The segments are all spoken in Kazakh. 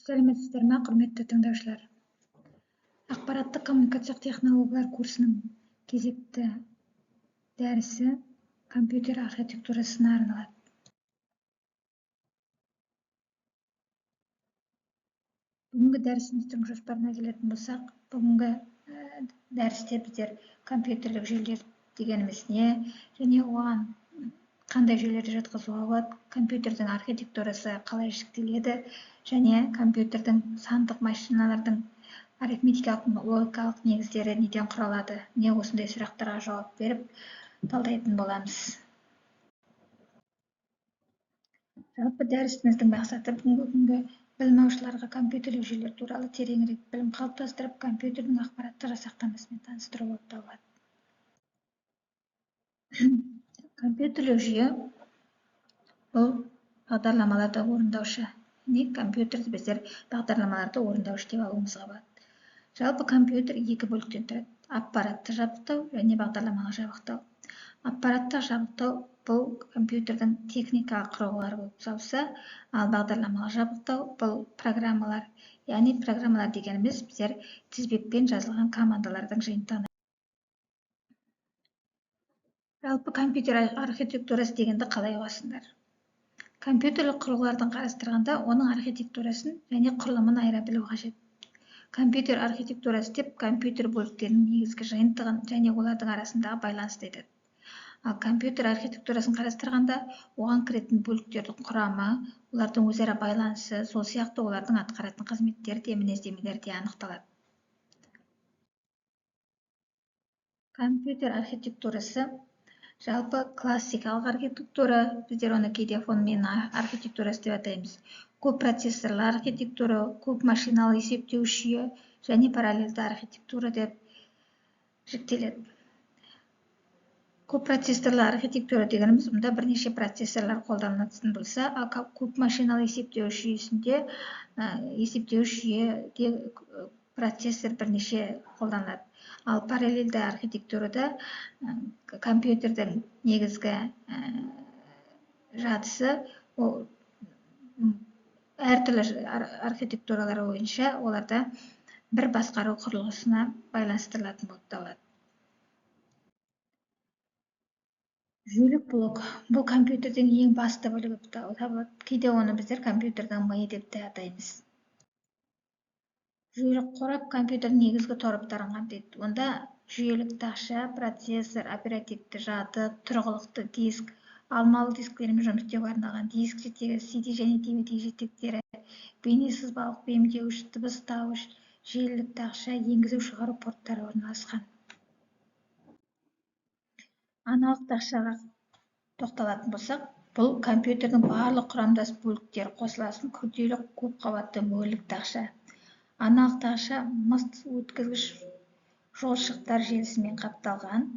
Сәлеметсіздер ме, құрметті тыңдаушылар? Ақпараттық коммуникациялық технологиялар курсының кезекті дәрісі компьютер архитектурасына арналады. Бүгінгі дәрісіміздің жоспарына келетін болсақ, бүгінгі дәрісте біздер компьютерлік жүйелер дегеніміз не, және оған қандай жүйелерді жатқызуға болады, компьютердің архитектурасы қалай жіктеледі, және компьютердің сандық машиналардың арифметикалық логикалық негіздері неден құралады, не осындай сұрақтарға жауап беріп талдайтын боламыз. Жалпы дәрісіміздің мақсаты бүгінгі күнгі білім алушыларға компьютерлік жүйелер туралы тереңірек білім қалыптастырып, компьютердің ақпараттық жасақтамасымен таныстыру болып табылады. Компьютерлік жүйе бұл бағдарламаларды орындаушы. Компьютерді біздер бағдарламаларды орындаушы деп алуымызға болады. Жалпы компьютер екі бөліктен тұрады: аппаратты жабдықтау және бағдарламалық жабдықтау. Аппараттық жабдықтау бұл компьютердің техникалық құрылғылары болып табылса, ал бағдарламалық жабдықтау бұл программалар. Яғни программалар дегеніміз біздер тізбекпен жазылған командалардың жиынтығы. Жалпы компьютер архитектурасы дегенді қалай ұғасыңдар? Компьютерлік құрылғылардың қарастырғанда оның архитектурасын және құрылымын айыра білу қажет. Компьютер архитектурасы деп компьютер бөліктерінің негізгі жиынтығын және олардың арасындағы байланысты айтады. Ал компьютер архитектурасын қарастырғанда оған кіретін бөліктердің құрамы, олардың өзара байланысы, сол сияқты олардың атқаратын қызметтері де, мінездемелері де анықталады. Компьютер архитектурасы жалпы классикалық архитектура, біздер оны кейде фономен архитектурасы деп атаймыз. Көп процессорлы архитектура, көп машиналы есептеуіш жүйе және параллельді архитектура деп жіктеледі. Көп процессорлы архитектура дегеніміз, мұнда бірнеше процессорлар қолданылатын болса, ал көп машиналы есептеуіш жүйесінде есептеуіш жүйеде процессор бірнеше қолданылады. Ал параллельді архитектурада компьютердің негізгі жадысы әртүрлі архитектуралар бойынша оларда бір басқару құрылғысына байланыстырылатын болып табылады. Жүйелік блок бұл компьютердің ең басты бөлігі болып табылады. Кейде оны біздер компьютердің миы деп те атаймыз. Жүйелік қорап компьютердің негізгі тораптарын қамтиды. Онда жүйелік тақша, процессор, оперативті жады, тұрғылықты диск, алмалы дискілермен жұмыс істеуге арналған диск жетегі, CD және DVD жетектері, бейне сызбалық бейімдеуіш, дыбыстауыш, желілік тақша, енгізу-шығару порттары орналасқан. Аналық тақшаға тоқталатын болсақ, бұл компьютердің барлық құрамдас бөліктері қосылатын күрделі көп қабатты мөлік тақша. Аналық тақша мыс өткізгіш жолшықтар желісімен қапталған.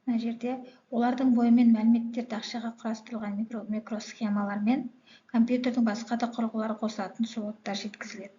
Мына жерде олардың бойымен мәліметтер тақшаға құрастырылған микросхемалармен компьютердің басқа да құрылғылары қосылатын слоттар жеткізіледі.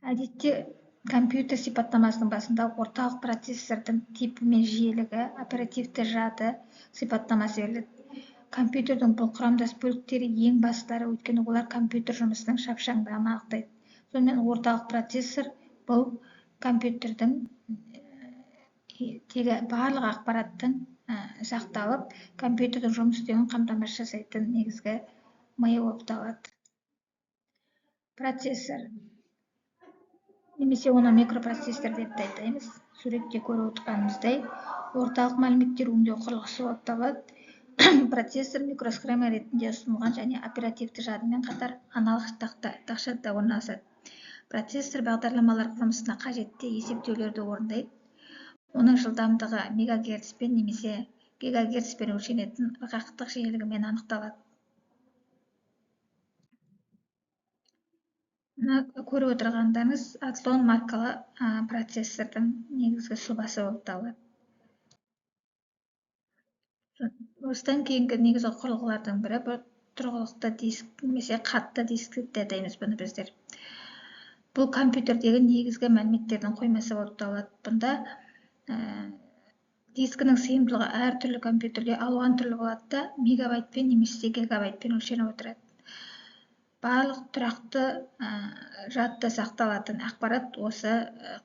Әдетте компьютер сипаттамасының басында орталық процессордың типі мен жиілігі, оперативті жады сипаттамасы беріледі. Компьютердің бұл құрамдас бөліктері ең бастылары, өйткені олар компьютер жұмысының шапшаңдығын анықтайды. Сонымен орталық процессор бұл компьютердің тегі барлық ақпараттың сақталып, компьютердің жұмыс істеуін қамтамасыз жасайтын негізгі миы болып табылады. Процессор немесе оны микропроцессор деп те атаймыз. Суретте көріп отырғанымыздай орталық мәліметтер өңдеу құрылғысы болып табылады. Процессор микросхема ретінде ұсынылған және оперативті жадымен қатар аналық тақшада орналасады. Процессор бағдарламалар жұмысына қажетті есептеулерді орындайды. Оның жылдамдығы мегагерцпен немесе гигагерцпен өлшенетін ырғақтық жиілігімен анықталады. Көріп отырғандарыңыз Атлон маркалы процессордың негізгі сұлбасы болып табылады. Осыдан кейінгі негізгі құрылғылардың бірі бұл тұрғылықты диск немесе қатты диск деп атаймыз бұны біздер. Бұл компьютердегі негізгі мәліметтердің қоймасы болып табылады. Бұнда Дискінің сыйымдылығы әртүрлі компьютерде алуан түрлі болады да, мегабайтпен немесе гигабайтпен өлшеніп отырады. Барлық тұрақты жадта сақталатын ақпарат осы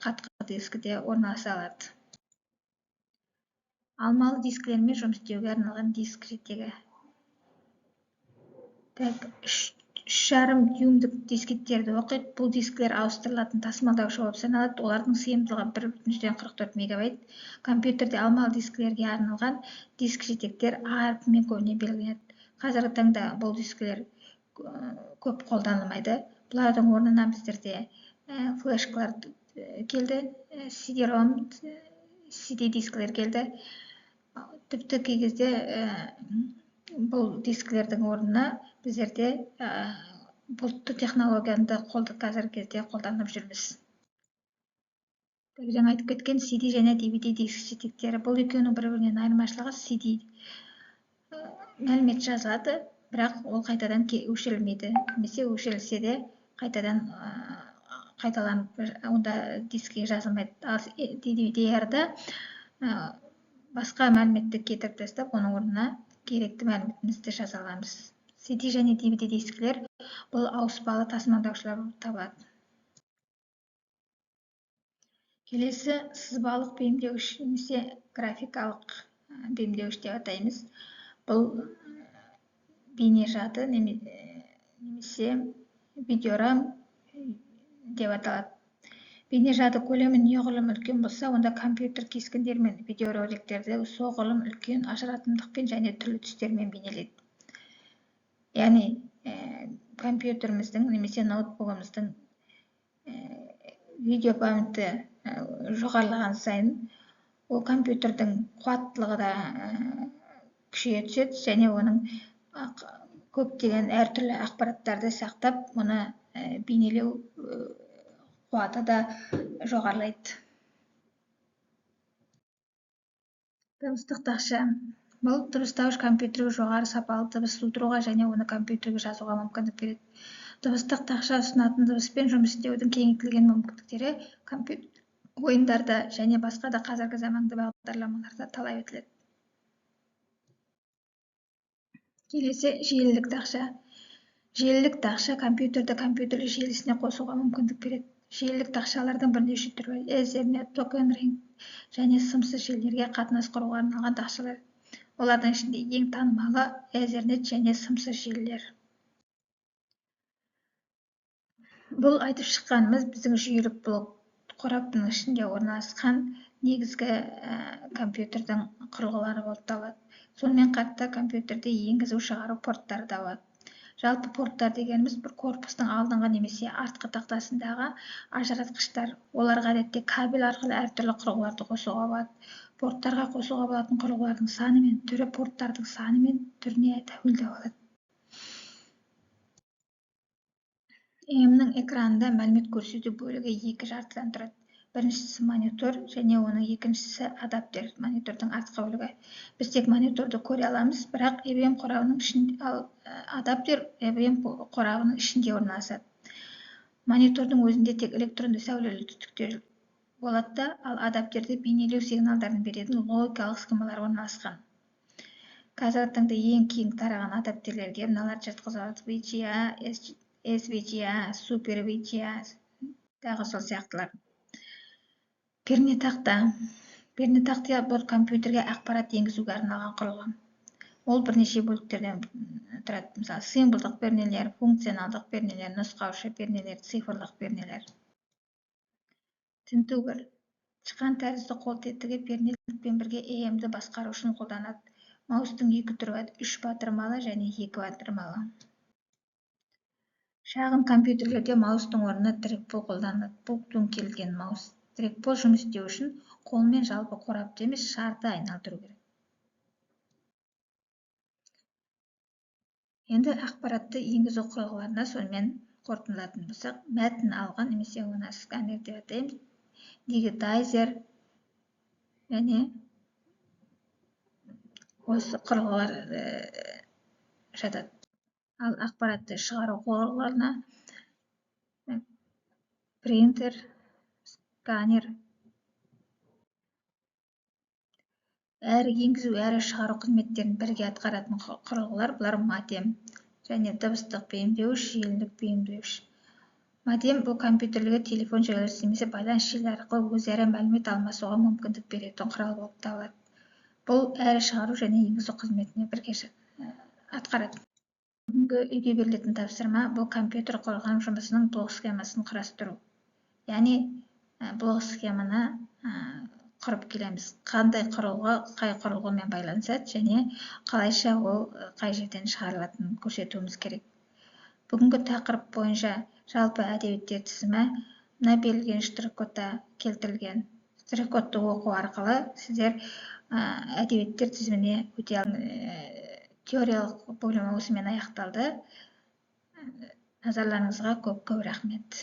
қатқыл дискіде орналаса алады. Алмалы дискілермен жұмыс істеуге арналған диск жетегі. 3,5 дюймдік дискеттерді оқиды. Бұл дискілер ауыстырылатын тасымалдаушы болып саналады. Олардың сыйымдылығы 1,44 мегабайт. Компьютерде алмалы дискілерге арналған диск жетектер А әрпімен көбіне белгіленеді. Қазіргі таңда бұл дискілер көп қолданылмайды. Бұлардың орнына біздерде флешкалар келді, CD-ROM, CD дискілер келді. Тіпті кей кезде бұл дискілердің орнына біздерде бұлтты технологияны қазіргі кезде қолданып жүрміз. Жаңа айтып кеткен CD және DVD диск жетектері. Бұл екеуінің бір-бірінен айырмашылығы CD мәлімет жазылады, бірақ ол қайтадан өшірілмейді. Немесе өшірілсе де қайтадан қайталанып онда дискіге жазылмайды. Ал DVD-де басқа мәліметті кетіріп тастап, оның орнына керекті мәліметімізді жаза аламыз. CD және DVD дискілер бұл ауыспалы тасымалдаушылар болып табылады. Келесі сызбалық бейімдеуіш немесе графикалық бейімдеуіш деп атаймыз. Бұл бейне жады немесе видеорам деп аталады. Бейне жады көлемі неғұрлым үлкен болса, онда компьютер кескіндер мен видеороликтерді соғұрлым үлкен ажыратымдықпен және түрлі түстермен бейнелейді. Яғни компьютеріміздің немесе ноутбугымыздың видео памяті жоғарылаған сайын, ол компьютердің қуаттылығы да күшейе түседі және оның көптеген әртүрлі ақпараттарды сақтап, оны бейнелеу қуаты да жоғарылайды. Дыбыстық тақша. Бұл дыбыстауыш компьютерге жоғары сапалы дыбыс тудыруға және оны компьютерге жазуға мүмкіндік береді. Дыбыстық тақша ұсынатын дыбыспен жұмыс істеудің кеңейтілген мүмкіндіктері компьютер ойындарда және басқа да қазіргі заманғы бағдарламаларда талап етіледі. Келесі желілік тақша. Желілік тақша компьютерді компьютерлік желісіне қосуға мүмкіндік береді. Желілік тақшалардың бірнеше түрі Ethernet, Token Ring және сымсыз желілерге қатынас құруға арналған тақшалар. Олардың ішінде ең танымалы Ethernet және сымсыз желілер. Бұл айтып шыққанымыз біздің жүйелік блок қораптың ішінде орналасқан негізгі компьютердің құрылғылары болып табылады. Сонымен қатар компьютерде енгізу шығару порттары да болады. Жалпы порттар дегеніміз бір корпустың алдыңғы немесе артқы тақтасындағы ажыратқыштар. Оларға әдетте кабель арқылы әртүрлі құрылғыларды қосуға болады. Порттарға қосуға болатын құрылғылардың саны мен түрі порттардың саны мен түріне тәуелді болады. ның экранында мәлімет көрсету бөлігі екі жартыдан тұрады. Біріншісі монитор және оның екіншісі адаптер, монитордың артқы бөлігі. Біз тек мониторды көре аламыз, бірақ EVM қорабының ішінде, ал адаптер EVM қорабының ішінде орналасады. Монитордың өзінде тек электронды сәулелі түтіктер болады да, ал адаптерде бейнелеу сигналдарын беретін логикалық схемалар орналасқан. Қазіргі таңда ең кең тараған адаптерлерге мыналар жатқызылады: VGA, SVGA, Super VGA, тағы сол сияқтылар. Пернетақта. Пернетақта бұл компьютерге ақпарат енгізуге арналған құрылғы. Ол бірнеше бөліктерден тұрады. Мысалы, символдық пернелер, функционалдық пернелер, нұсқаушы пернелер, цифрлық пернелер. Тінтугір. Тышқан тәрізді қол тетігі пернелікпен бірге EM-ді басқару үшін қолданады. Маустың екі түрі бар: 3 батырмалы және 2 батырмалы. Шағын компьютерлерде маустың орнына трекбол қолданылады. Бұл дөңгеленген маус. Трекбол жұмыс істеу үшін қолмен жалпы қорапты емес, шарды айналдыру керек. Енді ақпаратты енгізу құрылғыларына сонымен қорытындылатын болсақ, мәтін алған немесе оны сканер деп атаймыз, дигитайзер және осы құрылғылар жатады. Ал ақпаратты шығару құрылғыларына принтер, сканер, әрі енгізу әрі шығару қызметтерін бірге атқаратын құрылғылар бұлар модем және дыбыстық бейімдеуіш, желілік бейімдеуіш. Модем бұл компьютерлерге телефон желісі немесе байланыс желі арқылы өзара мәлімет алмасуға мүмкіндік беретін құрал болып табылады. Бұл әрі шығару және енгізу қызметіне бірге атқарады. Бүгінгі үйге берілетін тапсырма бұл компьютер қорғаным жұмысының блок схемасын құрастыру. Яғни блок схеманы құрып келеміз. Қандай құрылғы қай құрылғымен байланысады және қалайша ол қай жерден шығарылатынын көрсетуіміз керек. Бүгінгі тақырып бойынша жалпы әдебиеттер тізімі мына берілген штрих-кодта келтірілген. Штрих-кодты оқу арқылы сіздер әдебиеттер тізіміне өте теориялық бөлімі осымен аяқталды. Назарларыңызға көп рахмет.